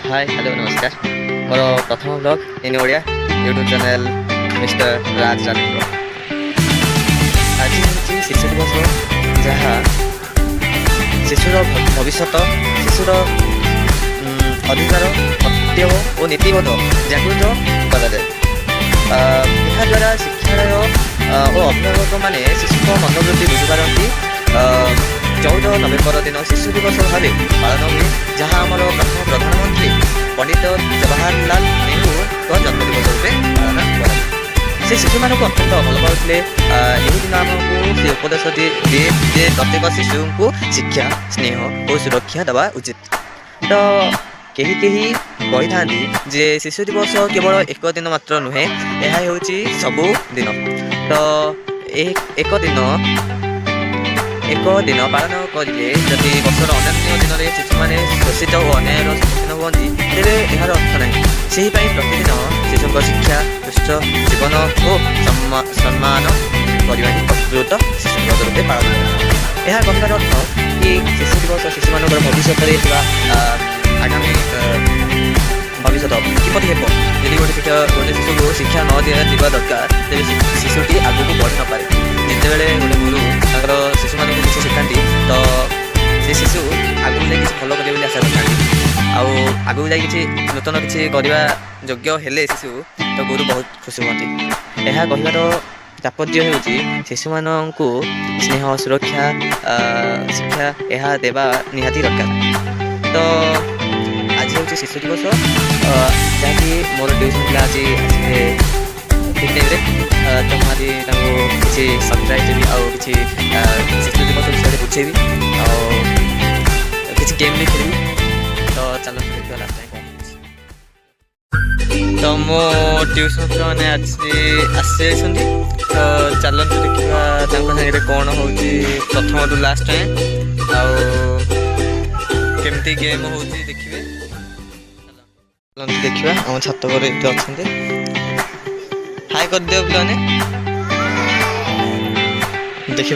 Hi hello नमस्कार मोर प्रथम blog इन Odia YouTube channel mister राज राज आज हूँ शिशु दिवस जहाँ शिशुर भविष्य शिशुर अधिकार कर्तव्य और नीतिबोध जागृत कराए द्वारा शिक्षालय और अभिभावक मैंने शिशु मनोवृत्ति बुझीपारती 14 नवेम्बर दिन शिशु दिवस भाव पालन हुए जहाँ आमर प्रथम प्रधानमंत्री पंडित जवाहरलाल नेहरू जन्मदिवस रूपे पालन कर से शिशु मानक अत्यंत भल पाते यही दिन आमको से उपदेश दिए जे प्रत्येक शिशु को शिक्षा स्नेह और सुरक्षा देवा उचित। तो कहीं कही था जे शिशु दिवस केवल एक दिन मात्र नुहे यह हूँ सबु दिन। तो एक दिन पालन करेंगे जदि वर्षर अन्य दिन में शिशु मैंने शोषित और अन्याय सम्मुखीन हुई तेज यार अर्थ ना से प्रतिदिन शिशु शिक्षा सुस्थ जीवन और सम्मान करने ही प्रकृत शिशु दिवस रूपे पालन कर यह कहबार अर्थ कि शिशु दिवस शिशु मान भविष्य आगामी भविष्य किपरि हे यदि गोटे शिशु को शिक्षा न दिया दरकार तेज शिशुटी आगू बढ़ी न पारे जितेबले गोटे गुरु तर शिशु मानक किसी शिखाती तो से शिशु आगू जा कि भल करेंगे आशा करता आगू जा कि नूतन किसी करने योग्य हेले शिशु तो गुरु बहुत खुशी हमें यह कहबार तात्पर्य हूँ शिशु मानक स्नेह सुरक्षा शिक्षा यह देवा निहाती दरकार। तो आज हूँ शिशु दिवस जहाँकि मोर ट्यूशन पिला आज आसवे ठीक टाइम तो मुझे किसी सरप्राइज देवी आउ कि शिशु दिवस विषय बुझेबी किसी गेम भी खेली। तो चलो देखा लास्ट टाइम तो मो ट्यूशन पिला मैंने आसी तो चलते देखा सागर कौन हो प्रथम टू लास्ट टाइम केमती गेम हो देखिए देखा आम छात पर अच्छा हाई कर दियो पे देखिए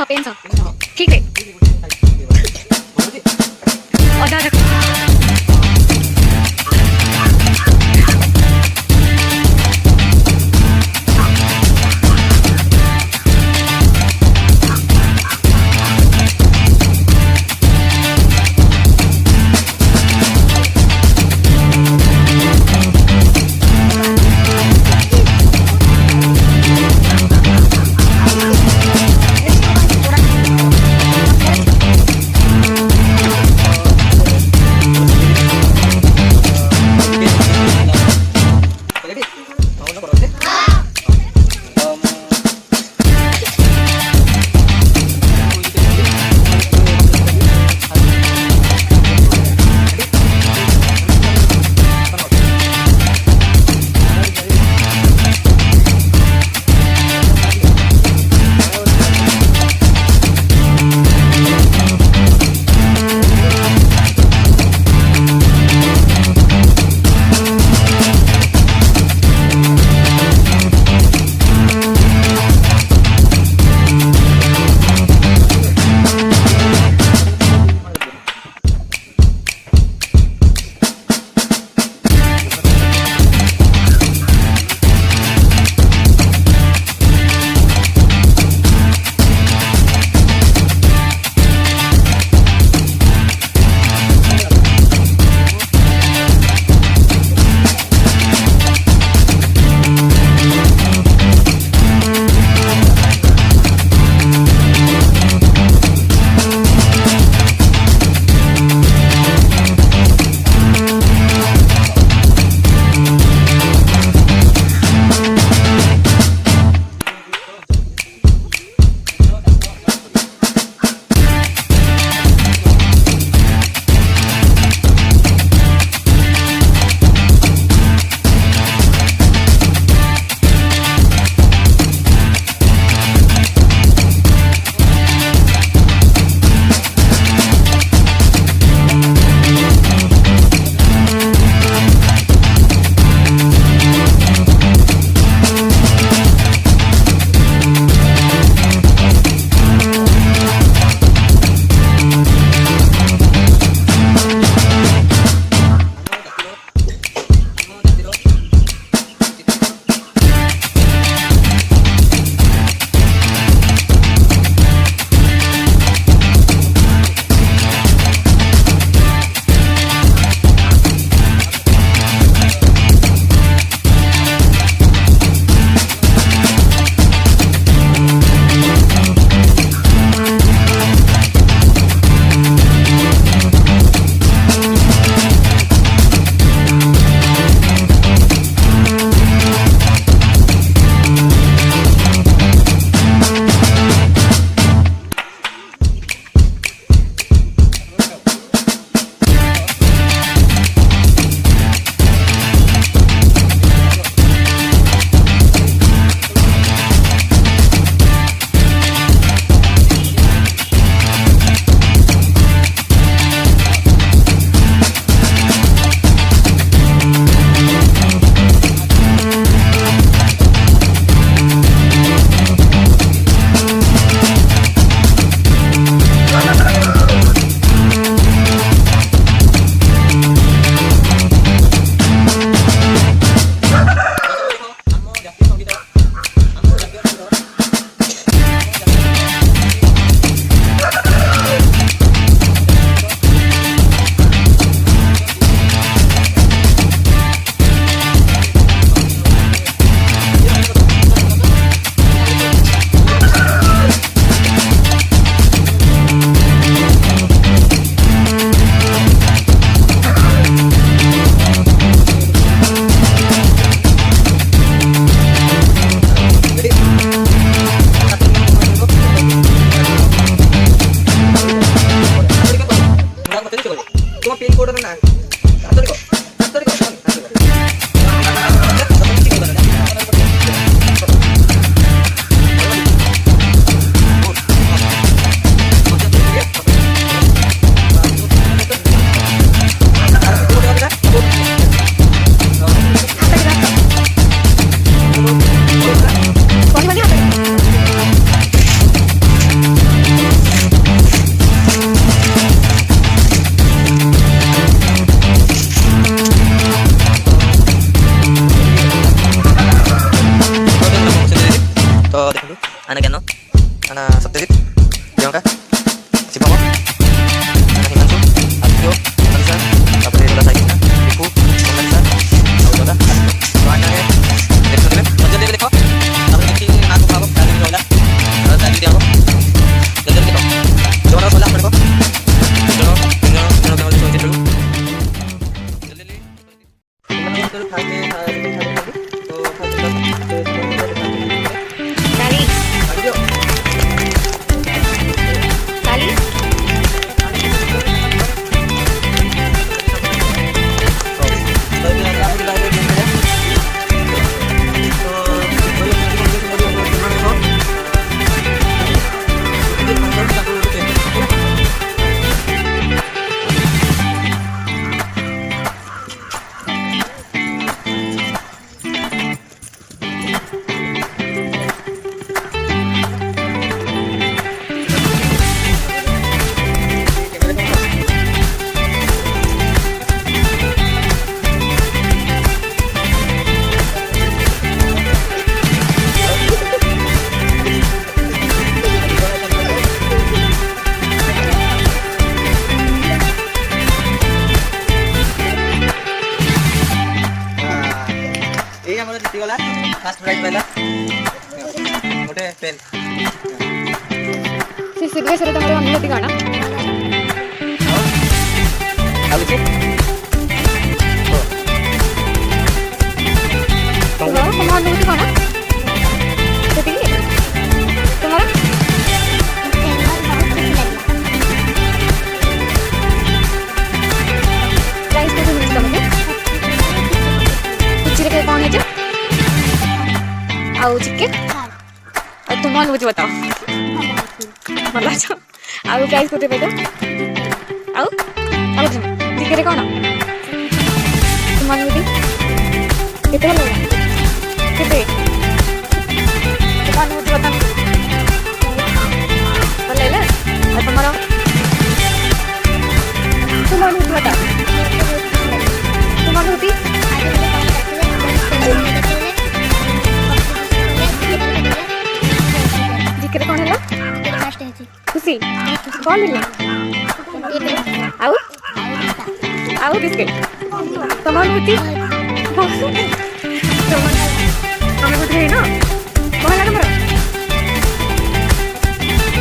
पेन सा ठीक है और दादा पेन ଶିଶୁ ବିଷୟରେ ତମର ଅନୁଭୂତି କ'ଣ? ଆଉ କିଛି ତୁମର ତମ ଅନୁଭୂତି କ'ଣ? ସେତିକି ତୁମର? ପ୍ରାଇସ୍ କେତେ ମିଳିଛି ତମକୁ? ଖୁସିରେ କେବେ କ'ଣ ହେଇଛ? ଆଉ ଚିକେନ୍ ଆଉ ତୁମ ଅନୁଭୂତି ବତାଅ। ଭଲ ଅଛ? ଆଉ ପ୍ରାଇସ୍ କେତେ ପାଇଛ? ଆଉ ଆଉ ଚିକେନ୍ରେ କ'ଣ ତୁମ ଅନୁଭୂତି? କେତେ ଭଲ ଲାଗିଲା? କେତେ ତୁମ ଅନୁଭୂତି ବତାଅ। ଭଲ ଲାଗିଲା? ଆଉ ତୁମର ତୁମ ଅନୁଭୂତି ବତାଅ। ତୁମ ଅନୁଭୂତି? ଜିକେରେ କ'ଣ ହେଲା? ଖୁସି କ'ଣ ମିଳିଲା? ଆଉ ଆଉ ବିସ୍କେଟ୍ ତମ ଅନୁଭୂତି? ତମେ ବୋଧେ ହେଇନ? କ'ଣ ହେଲା ତମର?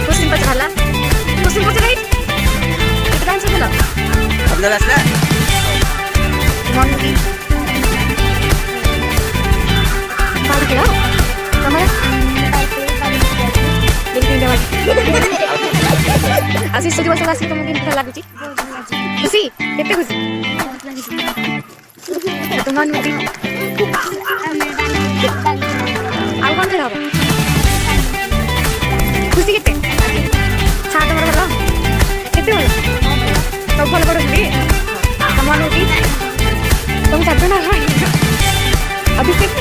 କୋଶ୍ଚିନ୍ ପଚରା ହେଲା? କୋଶ୍ଚିନ୍ ପଚରା ହେଇଛି? କେତେ ଆନ୍ସର୍ ଦେଲ? আপনার আসলে ତୁମ ଅନୁଭୂତି? ବାଡ଼ି ଖେଳ ତମର? ଆଉ ଶିଶୁ ଦିବସକୁ ଆସିକି ତମକୁ କେମିତି ଭଲ ଲାଗୁଛି? ଖୁସି? କେତେ ଖୁସି? ତୁମ ଅନୁଭୂତି? ଆଉ କ'ଣ ଖେଳ ହବ? ଖୁସି କେତେ? ସାର୍ ତମର ଭଲ? କେତେ ଭଲ? ସବୁ ଭଲ ପଢ଼ୁଛନ୍ତି? ତମ ଅନୁଭୂତି? ତମେ 4 ଜଣ ଆଉ ବିସ୍କେଟ୍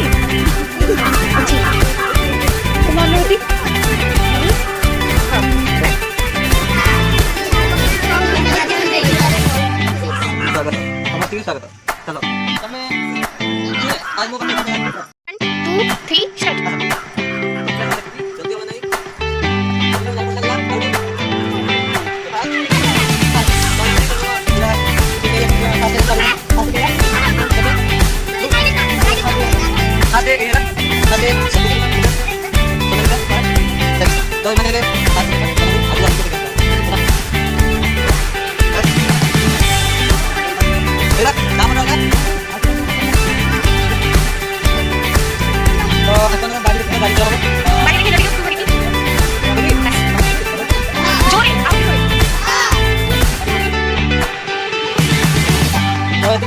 ଅଛି ତୁମ ଅନୁଭୂତି? स्वागत समस्त स्वागत चलो तमें आज मो पाखे 1 2 3 स्टार्ट। जल्दी बनाई आते ये आते तो मैंने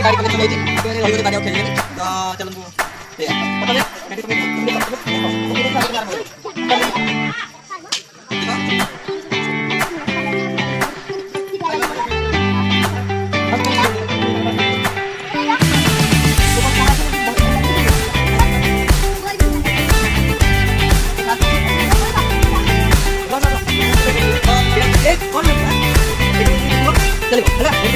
गाड़ी कलेक्शन होती है तो मैंने हॉलीवुड गाड़ी खेलने तो चलो ये पता है गाड़ी तुम्हें चलो